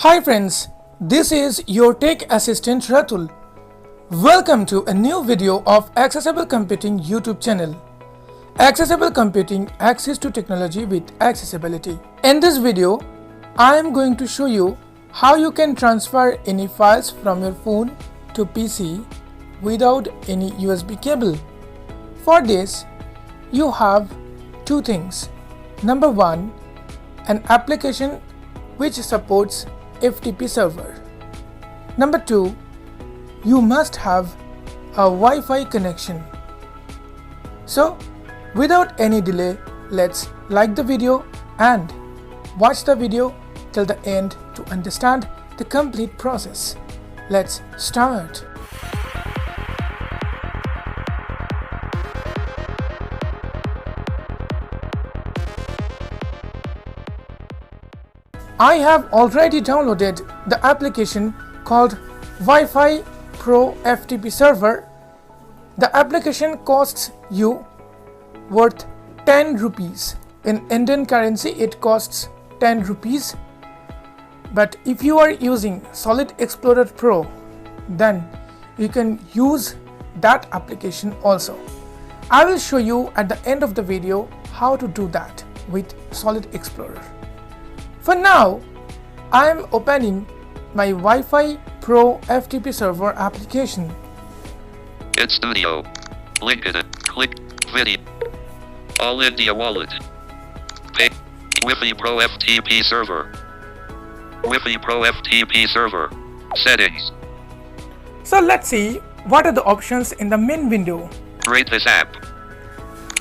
Hi friends, this is your tech assistant Ratul. Welcome to a new video of Accessible Computing YouTube channel. Accessible Computing, access to technology with accessibility. In this video, I am going to show you how you can transfer any files from your phone to PC without any USB cable. For this, you have two things. Number one, an application which supports FTP server. Number two, you must have a Wi-Fi connection. So, without any delay, let's like the video and watch the video till the end to understand the complete process. Let's start. I have already downloaded the application called Wi-Fi Pro FTP server. The application costs you worth 10 rupees. In Indian currency it costs 10 rupees. But if you are using solidexplorer Pro, then you can use that application also. I will show you at the end of the video how to do that with solidexplorer. For now, I am opening my Wi-Fi Pro FTP server application. Get Studio. Link it. Click Video. All India Wallet. Pay. Wi-Fi Pro FTP server. Wi-Fi Pro FTP server. Settings. So let's see what are the options in the main window. Rate this app.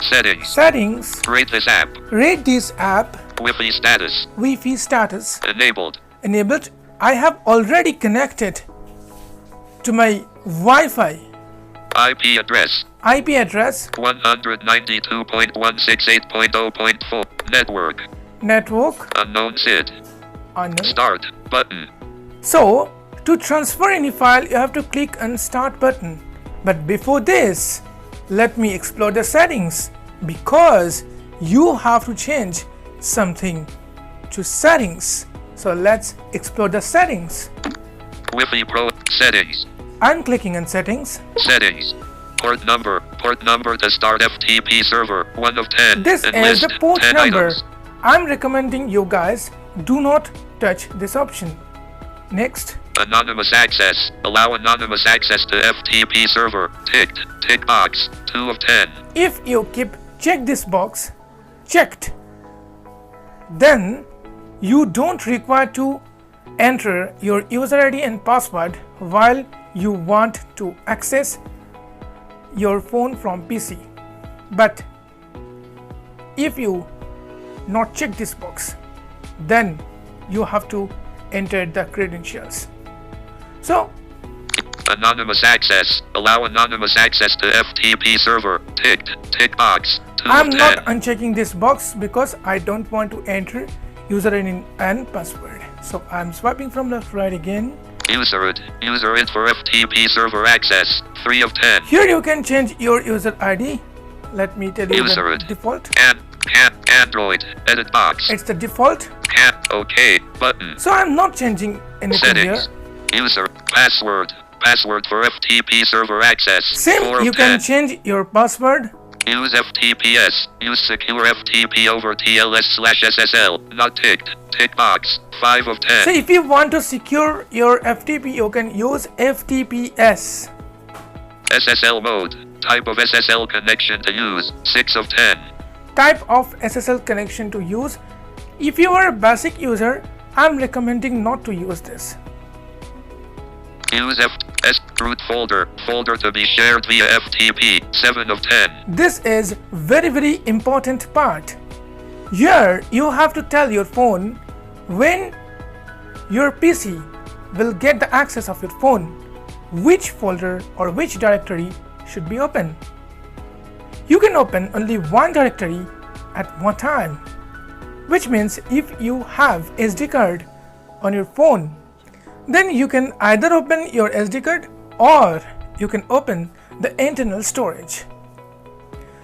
Settings. Settings. Rate this app. Rate this app. Wi-Fi status. Wi-Fi status. Enabled. Enabled. I have already connected to my Wi-Fi. IP address. IP address. 192.168.0.4. Network. Network. Unknown SID. Unknown. Start button. So, to transfer any file, you have to click on Start button. But before this, let me explore the settings, because you have to change something to settings. So let's explore the settings. Wi-Fi Pro settings. I'm clicking on settings. Settings. Port number to start FTP server 1 of 10. This and is list the port 10 number. items. I'm recommending you guys do not touch this option. Next. Anonymous access. Allow anonymous access to FTP server. Ticked. Tick box 2 of 10. If you keep check this box checked, then you don't require to enter your user ID and password while you want to access your phone from PC. But if you not check this box, then you have to enter the credentials. So, anonymous access. Allow anonymous access to FTP server. Ticked. Tick box 2 I'm of 10. not unchecking this box because I don't want to enter user ID and password. So I'm swiping from left to right again. User id for FTP server access 3 of 10. Here you can change your user ID. Let me tell you User the id. default. Android edit box. It's the default. OK button. So I'm not changing anything Settings. here. User password for FTP server access. 4 Same, of you 10. can change your password. Use FTPS. Use secure FTP over TLS/SSL. Not ticked. Tick box 5 of 10. So if you want to secure your FTP, you can use FTPS. SSL mode. Type of SSL connection to use 6 of 10. Type of SSL connection to use. If you are a basic user, I'm recommending not to use this. Use root folder to be shared via FTP 7 of 10. This is very important part. Here you have to tell your phone when your PC will get the access of your phone, which folder or which directory should be open. You can open only one directory at one time, which means if you have SD card on your phone, then you can either open your SD card or you can open the internal storage.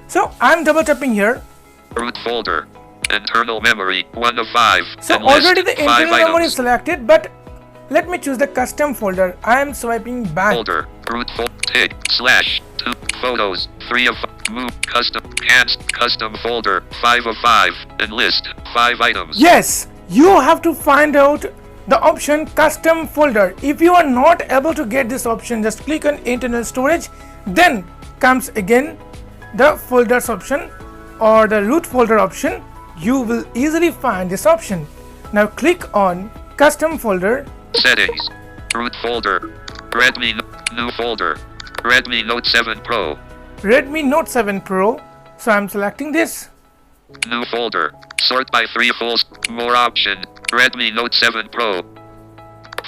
So I'm double tapping here. Root folder. Internal memory 1 of 5. So and list already the 5 internal memory is items. selected, but Let me choose the custom folder. I am swiping back. Folder. Root folder. Tig. Slash. 2. Photos. 3 of 5. Move. Custom. Custom folder. 5 of 5. And list. 5 items. Yes, you have to find out the option custom folder. If you are not able to get this option, just click on internal storage. Then comes again the folders option or the root folder option. You will easily find this option. Now click on custom folder. Settings. Root folder. Redmi new folder. Redmi Note 7 Pro. Redmi Note 7 Pro. So I'm selecting this. New folder. Sort by 3 folds. More option. Redmi Note 7 Pro.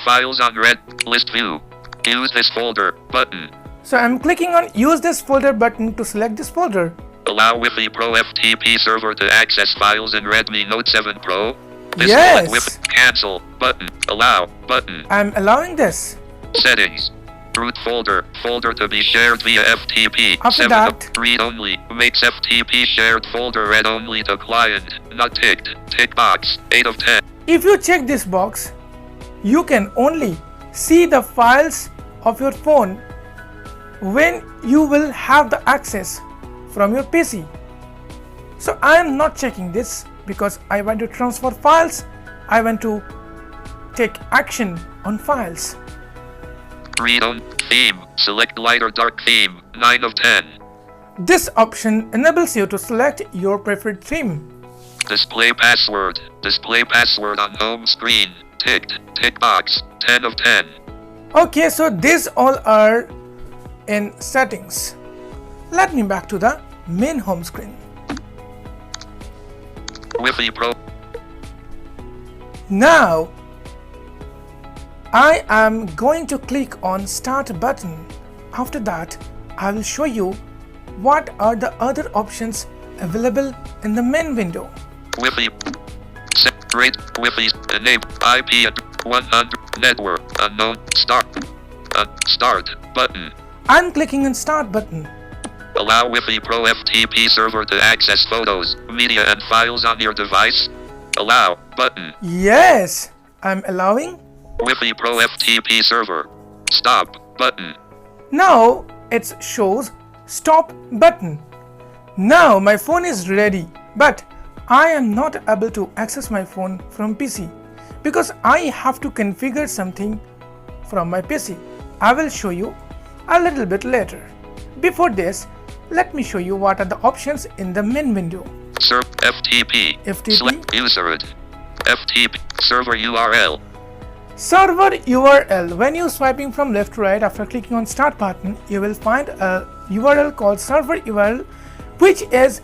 Files on red. List view. Use this folder button. So I'm clicking on use this folder button to select this folder. Allow Wi-Fi Pro FTP server to access files in Redmi Note 7 Pro. Yes. Wi-Fi cancel button. Allow button. I'm allowing this. Settings. Root folder. Folder to be shared via FTP. After 7 that, read only. Makes FTP shared folder read only to client. Not ticked. Tick box. 8 of 10. if you check this box, you can only see the files of your phone when you will have the access from your PC. So I am not checking this because I want to transfer files. I want to take action on files. Read on theme. Select light or dark theme. 9 of 10. This option enables you to select your preferred theme. Display password. Display password on home screen. Ticked. Tick box. 10 of 10. Okay, so these all are in settings. Let me back to the main home screen. Wi-Fi Pro. Now I am going to click on start button. After that, I will show you what are the other options available in the main window. Wi-Fi. Separate. Wi-Fi. Enable. IP at 100. Network. Unknown. Start. Start button. I'm clicking on start button. Allow Wi-Fi Pro FTP server to access photos, media and files on your device. Allow button. Yes, I'm allowing. Wi-Fi Pro FTP server. Stop button. Now it shows stop button. Now my phone is ready, but I am not able to access my phone from PC because I have to configure something from my PC. I will show you a little bit later. Before this, let me show you what are the options in the main window. FTP. Select user it. FTP. Server URL. Server URL. When you swiping from left to right after clicking on start button, you will find a URL called server URL, which is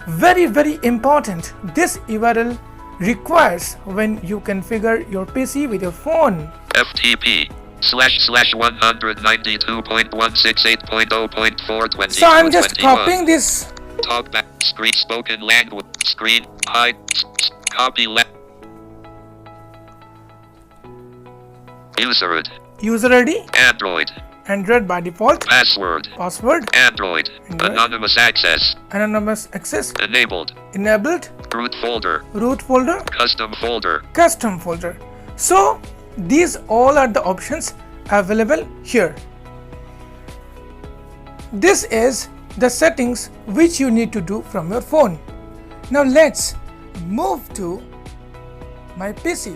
very important. This URL requires when you configure your PC with your phone. FTP. //192.168.0.420. So I'm just copying this. Talkback. Screen. Spoken language. Screen. Hide. Copy. User it. User ID. Android. Android by default. Password. Password. Android. Anonymous access. Anonymous access. Enabled. Enabled. Root folder. Root folder. Custom folder. Custom folder. So these all are the options available here. This is the settings which you need to do from your phone. Now let's move to my PC.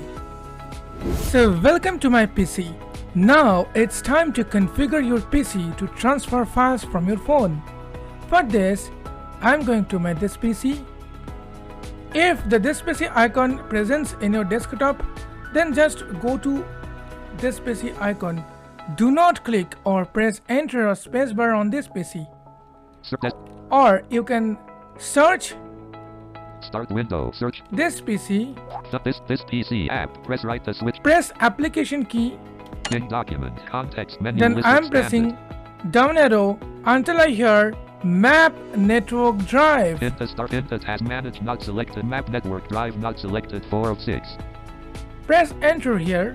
So welcome to my PC. Now it's time to configure your PC to transfer files from your phone. For this, I'm going to my this PC. If the this PC icon presents in your desktop, then just go to this PC icon. Do not click or press enter or spacebar on this PC. Or you can search Start window. Search this PC. This PC app. Press right to switch. Press application key. In document. Context menu. Then I'm pressing down arrow until I hear map network drive. Into start. Into task manage not selected. Map network drive not selected. 4 of 6. Press enter here.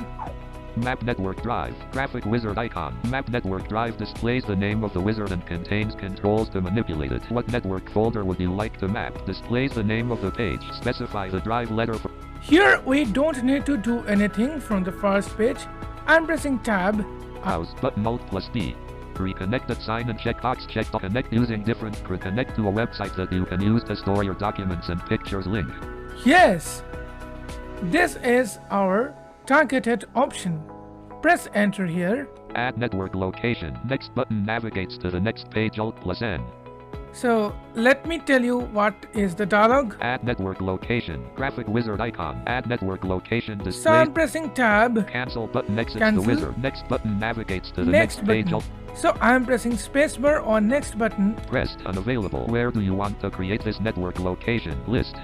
Map network drive. Graphic wizard icon. Map network drive displays the name of the wizard and contains controls to manipulate it. What network folder would you like to map? Displays the name of the page. Specify the drive letter for Here we don't need to do anything from the first page. I'm pressing tab. Pause button Alt plus B. Reconnected sign and checkbox checked. Connect using different. Connect to a website that you can use to store your documents and pictures link. Yes, this is our targeted option. Press enter here. Add network location. Next button navigates to the next page. Alt plus N. So let me tell you what is the dialog. Add network location. Graphic wizard icon. Add network location display. So I'm pressing tab. Cancel button exits Cancel. the wizard. Next button navigates to the next page. Button. So I'm pressing spacebar on next button. Pressed unavailable. Where do you want to create this network location? List.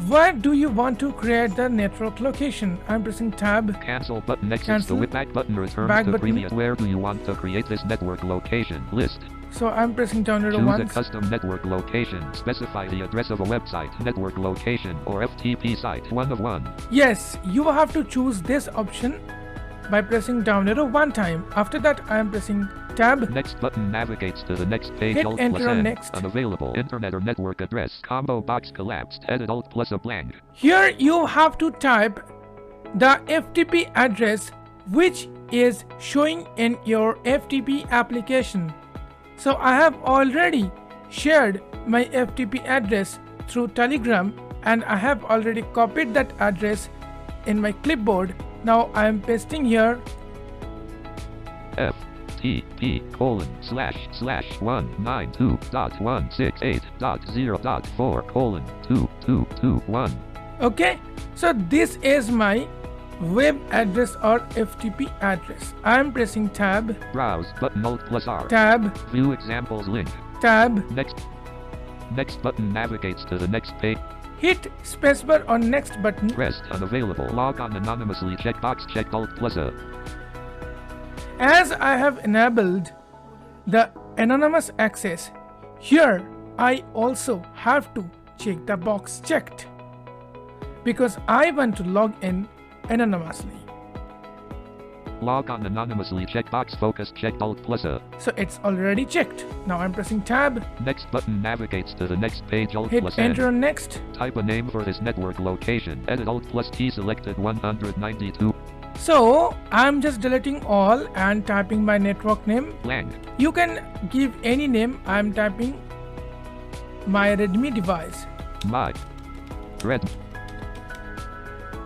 Where do you want to create the network location? I'm pressing tab. Cancel button exits Cancel. the back button returns Back to button. previous. Where do you want to create this network location? List. So I'm pressing down arrow Choose a once. custom network location. Specify the address of a website, network location, or FTP site. 1 of 1. Yes, you have to choose this option by pressing down arrow one time. After that I am pressing tab. Next button navigates to the next page. Hit Alt enter plus on N. next. Unavailable. Internet or network address. Combo box collapsed. Edit Alt plus a blank. Here you have to type the FTP address which is showing in your FTP application. So I have already shared my FTP address through Telegram and I have already copied that address in my clipboard. Now I am pasting here. FTP://192.168.0.4:2221. Okay, so this is my web address or FTP address. I am pressing tab. Browse button Alt plus R. Tab. View examples link. Tab. Next button navigates to the next page. Hit spacebar on next button. Pressed unavailable. Log on anonymously. Checkbox checked. Alt plus A. As I have enabled the anonymous access, here I also have to check the box checked because I want to log in anonymously. Log on anonymously. Checkbox focus checked. Alt plus A. So it's already checked. Now I'm pressing tab. Next button navigates to the next page. Alt Hit plus enter N. on next. Type a name for this network location. Edit Alt plus T selected 192. So I'm just deleting all and typing my network name. Blank. You can give any name. I'm typing my Redmi device. My. Red.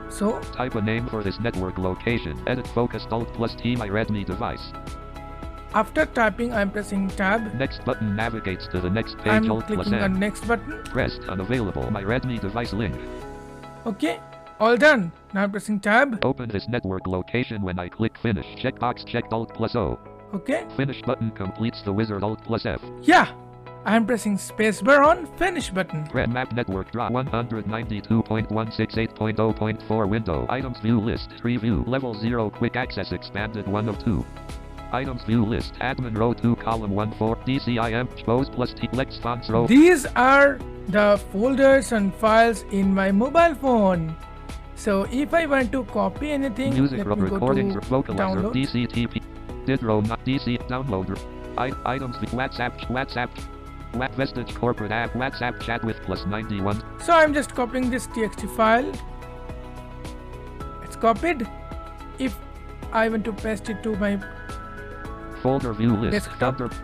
So Type a name for this network location. Edit focused Alt plus T my Redmi device. after typing I'm pressing tab. Next button navigates to the next page. I'm Alt plus clicking on N. next button. Pressed unavailable. My Redmi device link. Okay, all done. Now I'm pressing tab. Open this network location when I click finish. Checkbox checked. Alt plus O. Okay, Finish button completes the wizard. Alt plus F. yeah, I'm pressing spacebar on finish button. Red map network draw 192.168.0.4 window. Items view list. Preview. Level 0 quick access expanded 1 of 2. Items view list. Admin row 2 column 1 4. DCIM. Expose plus T. Lex fonts row. These are the folders and files in my mobile phone. So if I want to copy anything, Music let me go recordings. to Vocalizer. download. DCTP. Did row not DC. Download. Items WhatsApp. Vestige corporate app. WhatsApp chat with plus 91. So I'm just copying this txt file. It's copied. If I want to paste it to my Folder view list. desktop, Thunder.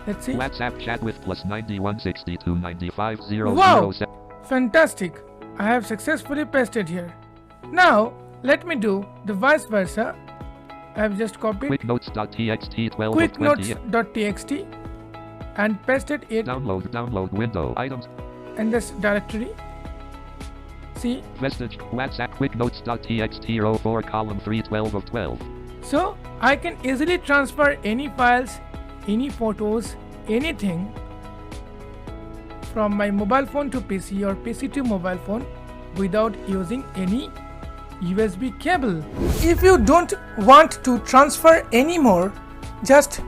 let's see. WhatsApp chat with plus 91 62 95 0 Wow! 07. Fantastic. I have successfully pasted here. Now let me do the vice versa. I have just copied QuickNotes.txt 12 of 20. quicknotes.txt and pasted it Download window. Items. in this directory. See, Vestige. WhatsApp QuickNotes.txt row 4 column 3 12 of 12. so I can easily transfer any files, any photos, anything from my mobile phone to PC or PC to mobile phone without using any USB cable. If you don't want to transfer anymore, just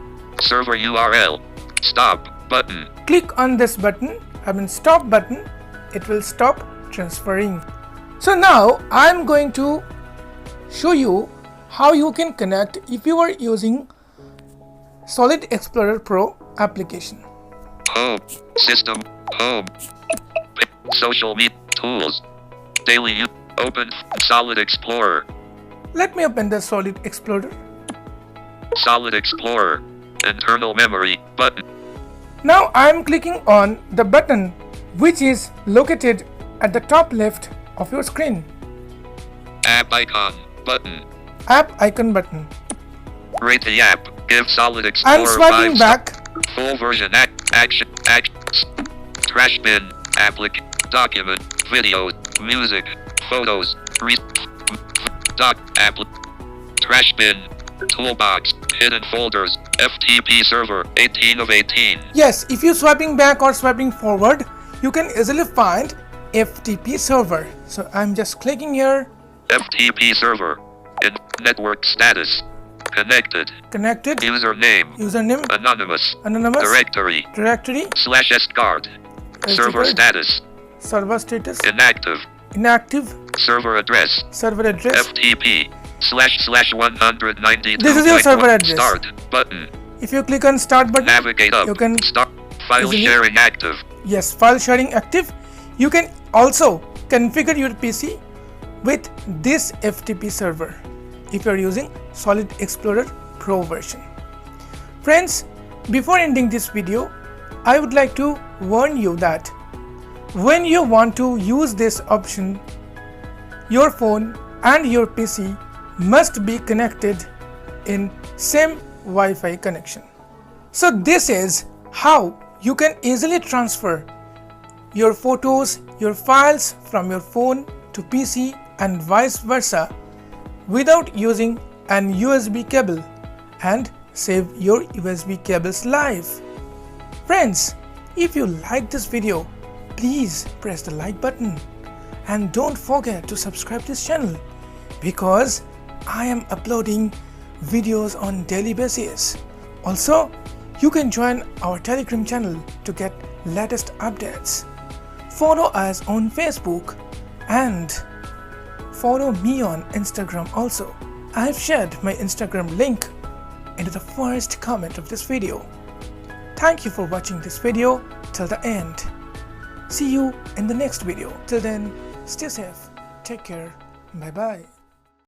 Server URL. Stop button. click on this button, stop button. It will stop transferring. So now I'm going to show you how you can connect if you are using Solid Explorer Pro application. Home. System. Home. Social media. Tools. Daily use. Open Solid Explorer. Let me open the Solid Explorer. Solid Explorer. Internal memory button. Now I am clicking on the button which is located at the top left of your screen. App icon button. App icon button. Rate the app. Give Solid I Explorer am swiping 5 back. Full version. Action. Trash bin. Document. Videos. Music. Photos. Trash bin. Toolbox. Hidden folders. FTP server. 18 of 18. Yes, if you swiping back or swiping forward, you can easily find FTP server. So I'm just clicking here. FTP server. In network status. Connected. Connected. Username. Anonymous. Directory. /s guard. Server status. Server status. Inactive. Server address. FTP. //192. This is your server address. Start button. If you click on start button, Navigate up. you can start. File sharing active. Yes, file sharing active. You can also configure your PC with this FTP server if you are using Solid Explorer Pro version. Friends, before ending this video, I would like to warn you that when you want to use this option, your phone and your PC must be connected in same Wi-Fi connection. So this is how you can easily transfer your photos, your files from your phone to PC and vice versa without using an USB cable and save your USB cable's life. Friends, if you like this video, please press the like button and don't forget to subscribe this channel because I am uploading videos on daily basis. Also, you can join our Telegram channel to get latest updates. Follow us on Facebook and follow me on Instagram also. I have shared my Instagram link into the first comment of this video. Thank you for watching this video till the end. See you in the next video. Till then, stay safe, take care, bye bye.